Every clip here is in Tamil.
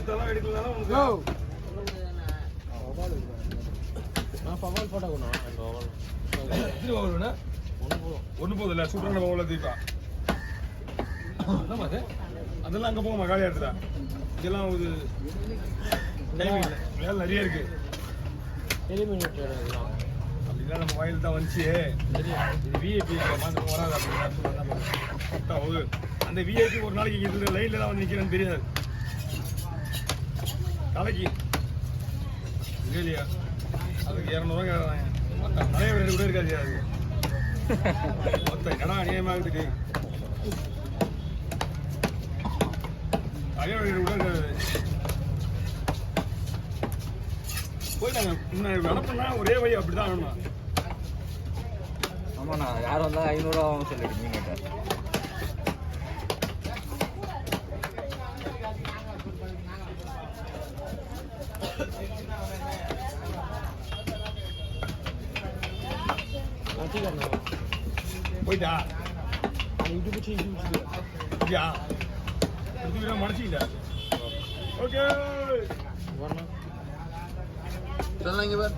எடுத்தாலும் எடுக்கலாம் உனக்கு நான் பவால் போட்டாக்கணும் எத்தனை பவால் வேணா ஒன்று போதில்ல சூப்பரான பவால் தீப்பா என்னமா அது அதெல்லாம் அங்கே போகமா காலியாக எடுத்துடா இதெல்லாம் ஒரு டைமிங் இல்லை வேலை நிறைய இருக்கு அப்படின்னா நம்ம வயல் தான் வந்துச்சு இது விஐபி மாதம் வராது அப்படின்னு அந்த விஐபி ஒரு நாளைக்கு இங்கே லைனில் தான் வந்து நிற்கிறேன்னு தெரியாது தலைக்கு இல்லையா அதுக்கு 200 கேட்குறாங்க நிறைய பேர் கூட இருக்காது அது மொத்தம் கடை அநியாயமாக இருக்குது நிறைய பேர் கூட இருக்காது போயிட்டாங்க இன்னும் நடப்புனா ஒரே வழி அப்படி தான் ஆகணும் ஆமாண்ணா யாரும் வந்தால் 500 ஆகும் சொல்லிட்டு மீன் போயிட்டா இடிச்சு இல்லையா மடிச்சிக்கிட்ட ஓகே இங்கே பார்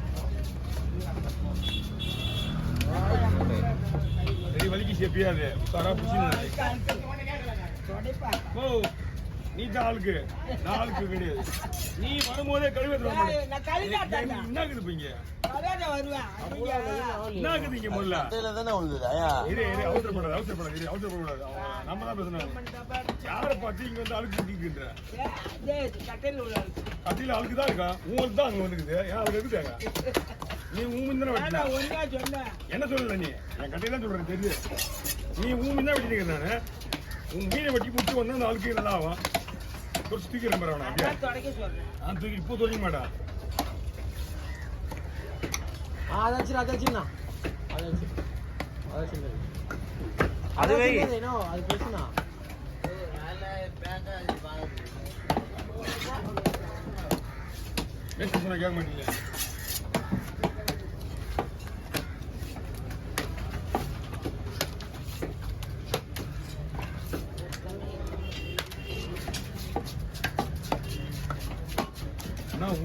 சரி வலிக்கு செப்பியாது உட்காரா புடிச்சு ஓ நீ தான் ஆளுக்கு நான் ஆளுக்கு கிடையாது நீ வரும்போதே கழுவி என்னக்குது இப்ப என்னக்குது இங்க முதல்ல அவசரப்படாது நம்ம தான் பேசணும் யாரை பார்த்து இங்க வந்து அழுக்கு ஊட்டிக்கின்ற கட்டில அழுக்கு தான் இருக்கா உங்களுக்கு தான் அங்க வந்துக்குது ஏன் அதுக்கு இருக்குதாங்க நீ ஊமின் தானே வெட்டின என்ன சொல்லல நீ என் கட்டையெல்லாம் சொல்றேன் தெரியுது நீ ஊமின் தான் வெட்டினீங்க நானு உன் மீனை வெட்டி புட்டு வந்தா அந்த ஆளுக்கு நல்லா ஆகும் கொஞ்சம் தூக்கி நம்புறவனா நான் தூக்கி இப்போ சொல்லிக்க மாட்டேன் அதாச்சுண்ணா அதுவே அது பேசுனா சொன்ன கேட்க மாட்டீங்க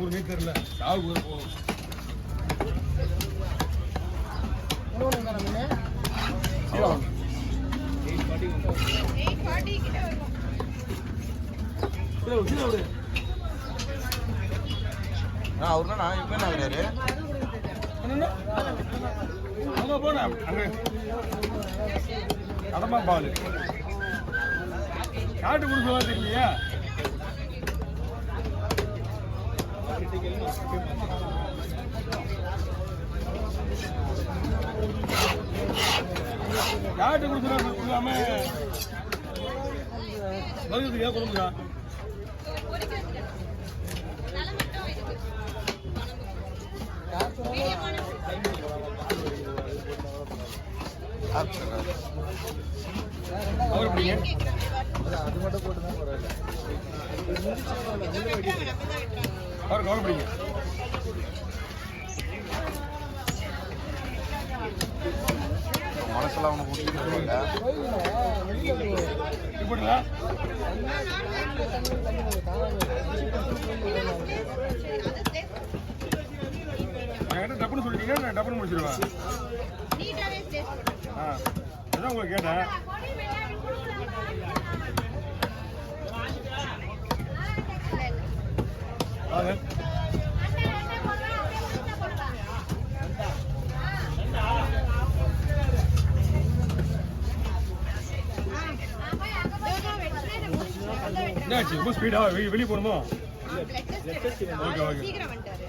ஊருமே தெரியல சாவு ஊர் போகும் அவருனா இப்ப என்ன ஆகுறாரு அங்க போன அங்க கடமா பால் காட்டு குடிச்சு தெரியலையா காட்டு கொடுத்துடாம வருகிறதுக்கா கொடுக்குறா அவர் பிடிங்க அது மட்டும் போட்டுதான் அவர் கவர் பிடிங்க மனசெல்லாம் அவனை கூட்டிட்டு இப்படிங்களா என்கிட்ட டப்புன்னு சொல்லிட்டீங்க நான் டப்புன்னு முடிச்சிருவேன் அதான் உங்களை கேட்டேன் என்னாச்சு ரொம்ப ஸ்பீடா வெளியே போகணுமோ ஓகே ஓகே சீக்கிரம் வந்துட்டாரு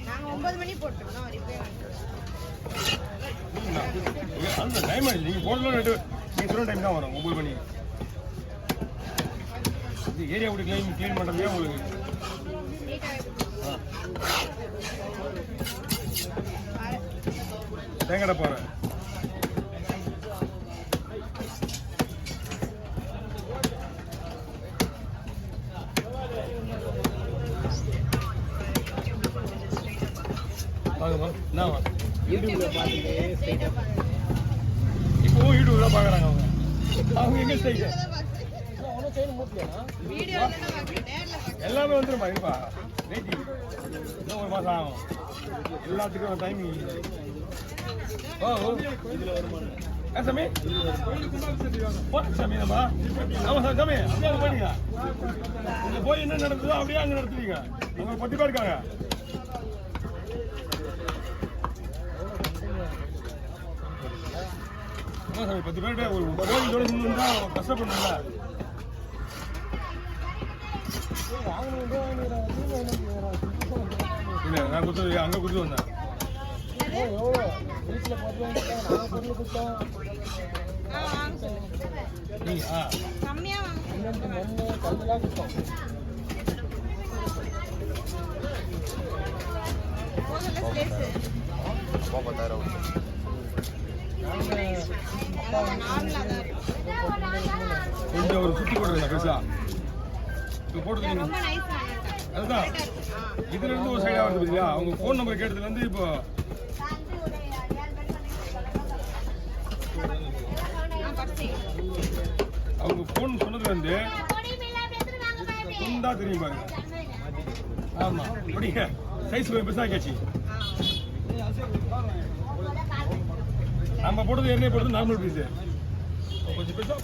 நாங்க 9 மணி போட்டுறோம் அந்த டைம் ஆயிடுச்சு நீங்க போடலாம் நீங்க சொல்ற டைம் தான் வரும் 9 மணி இந்த ஏரியா விட்டு கிளீன் பண்றதே உங்களுக்கு தேங்கடை போறேன் இப்போ யூடியூப் தான் பாக்குறாங்க அவங்க எங்க ஸ்டைல் வீடியோ எல்லாமே வந்துருமா இருப்பா வெயிட்டி இன்னும் ஒரு மாதம் ஆகும் எல்லாத்துக்கும் டைமிங் ஓ சாமி போட்டு சாமி நம்ம ஆமாம் சார் சாமி அப்படியே அங்கே போயிடுங்க இங்கே போய் என்ன நடக்குதோ அப்படியே அங்கே நடத்துவீங்க உங்க 10 பேர் இருக்காங்க ஆமாம் சாமி 10 பேர்கிட்ட ஒரு கோயிலோட நின்று கஷ்டப்படணும்ல இல்லை நான் கொடுத்து அங்கே கொடுத்து வந்தேன் வீட்டில் பார்த்து நான் பொருள் கொடுத்தோம் வாங்க சொல்லு. நீ கம்மியா வாங்க. மண்ணு கல்லெல்லாம் கொடுத்தோம் போதும்ல ஸ்பேஸ். 5000 நார்மலா தான் இருக்கு. கொஞ்சம் ஒரு சுற்றி போடுறீங்க பெருசா இப்போ போட்டு ரொம்ப நைஸ் அதுதான் இதுல இருந்து ஒரு சைடா வருது இல்லையா அவங்க ஃபோன் நம்பர் கேட்டதுல இருந்து இப்போ அவங்க ஃபோன் சொன்னதுல இருந்து துண்டா தெரியும் பாருங்க ஆமா அப்படிங்க சைஸ் பெருசா கேச்சு நம்ம போட்டது ஏற்கனவே போட்டது நார்மல் பீஸ் கொஞ்சம் பெருசா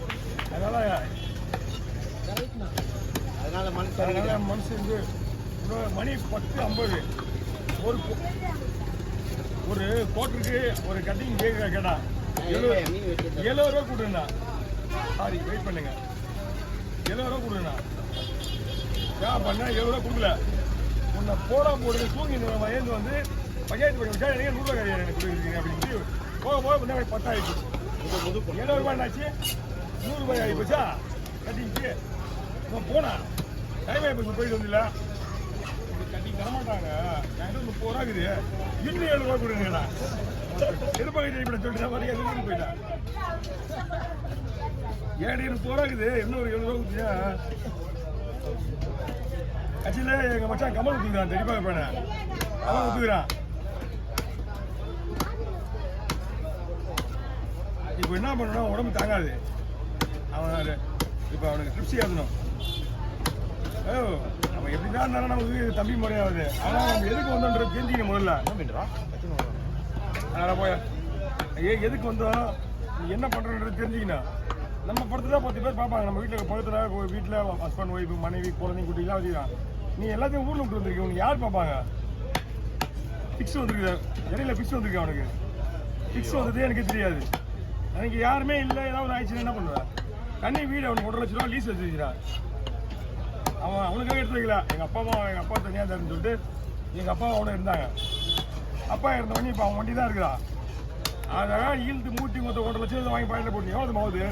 அதனால மனசு வந்து மணி 10:50 ஒரு கோட்டருக்கு ஒரு கட்டிங் கேட்டா 70 ரூபா கொடுங்கண்ணா சாரி வெயிட் பண்ணுங்க 70 ரூபா கொடுங்கண்ணா ஏன் பண்ண 70 ரூபா கொடுக்கல உன்னை போடுறது தூங்கி வயது வந்து பஞ்சாயத்து பண்ணி வச்சா எனக்கு 100 ரூபாய் எனக்கு கொடுக்குறீங்க அப்படின்னு போக போக பண்ண 10 ஆயிடுச்சு 70 ரூபாய் என்னாச்சு 100 ரூபாய் ஆகி போச்சா கட்டிங்க்கு போனா டைம் ஆகி போயிட்டு வந்துல கட்டிங் தரமாட்டாங்க என்கிட்ட 30 ரூபா இருக்குது இன்னும் 7 ரூபா கொடுங்கண்ணா திருப்பதி இப்படி சொல்லிட்டு மாதிரி எதுவும் போயிட்டேன் ஏடி 30 ரூபா இருக்குது இன்னும் ஒரு 7 ரூபா கொடுத்தியா ஆக்சுவலி எங்க மச்சான் கமல் ஊத்துக்கிறான் தெரியுமா இருப்பேன் அவன் ஊத்துக்கிறான் இப்போ என்ன பண்ணணும் உடம்பு தாங்காது அவன் இப்போ அவனுக்கு ட்ரிப்ஸி ஏற்றணும் அவன் எப்படி தான் இருந்தாலும் நமக்கு தம்பி முறையாகுது ஆனால் நம்ம எதுக்கு வந்தோன்றது தெரிஞ்சுக்கணும் முதல்ல அதனால் போய் எதுக்கு வந்தோம் நீ என்ன பண்ணுறன்றது தெரிஞ்சுக்கணும் நம்ம படத்துல 10 பேர் பார்ப்பாங்க நம்ம வீட்டில் பக்கத்தில் வீட்டில் ஹஸ்பண்ட் ஒய்ஃபு மனைவி குழந்தைங்க குட்டிலாம் வச்சுக்கலாம் நீ எல்லாத்தையும் ஊரில் விட்டு வந்திருக்க உனக்கு யார் பார்ப்பாங்க ஃபிக்ஸ் வந்துருக்கு இடையில ஃபிக்ஸ் வந்துருக்கு அவனுக்கு ஃபிக்ஸ் வந்ததே எனக்கு தெரியாது எனக்கு யாருமே இல்லை ஏதாவது ஆயிடுச்சுன்னா என்ன பண்ணுவேன் தண்ணி வீடு அவனுக்கு 1.5 லட்ச ரூபா லீஸ் வச்சுருக்கிறான் அவனுக்காக எடுத்து வைக்கல எங்கள் அப்பா தனியாக தான் சொல்லிட்டு எங்கள் அப்பா அவனை இருந்தாங்க அப்பா இருந்த வண்டி இப்போ அவன் வண்டி தான் இருக்கிறான் அதனால் ஈழ்த்து மூட்டி மொத்தம் 1.5 லட்சம் வாங்கி பாயிண்டில் போட்டு எவ்வளோ மாவுது